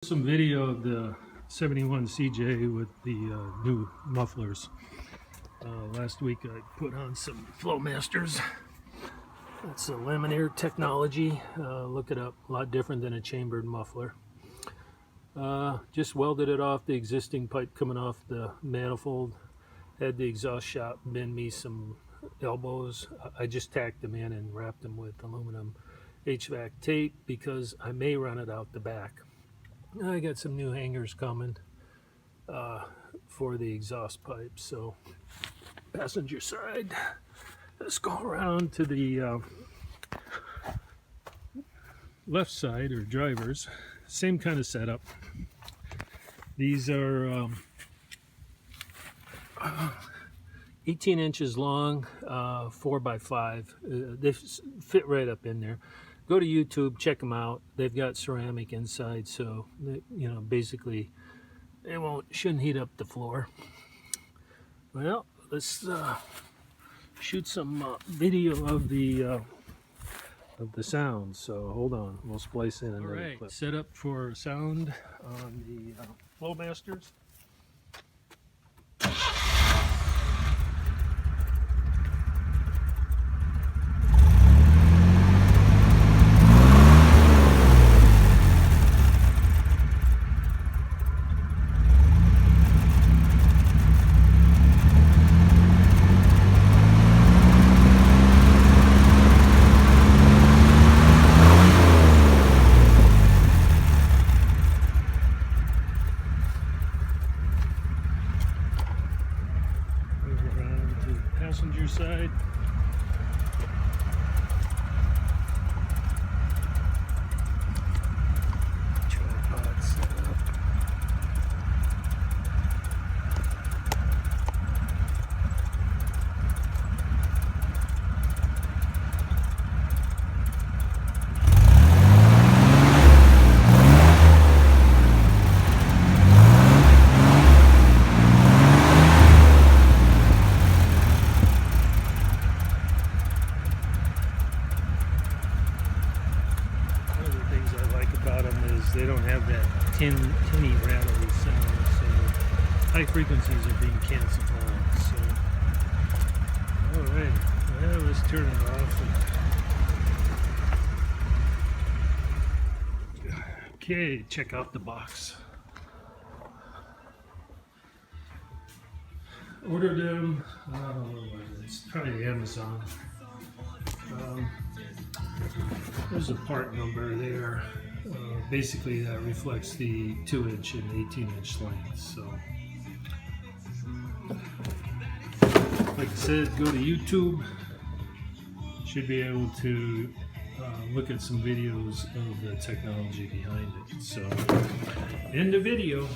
Some video of the 71 CJ with the new mufflers. Last week I put on some Flowmasters. That's a Laminar Technology. Look it up. A lot different than a chambered muffler. Just welded it off the existing pipe coming off the manifold. Had the exhaust shop bend me some elbows. I just tacked them in and wrapped them with aluminum HVAC tape because I may run it out the back. I got some new hangers coming for the exhaust pipe. So passenger side, let's go around to the left side, or drivers. Same kind of setup. These are 18 inches long, 4x5. They fit right up in there. Go to YouTube, check them out. They've got ceramic inside, so basically it shouldn't heat up the floor. Well, let's shoot some video of the sound. So hold on, we'll splice in another clip. Set up for sound on the Flowmasters. Passenger side. Tripod set up. They don't have that tinny rattly sound, so high frequencies are being canceled out. So, all right, well, let's turn it off. Okay, check out the box. Ordered them. It's probably Amazon. There's a part number there. Basically that reflects the 2-inch and 18-inch lengths. So like I said, go to YouTube. Should be able to look at some videos of the technology behind it. So end the video.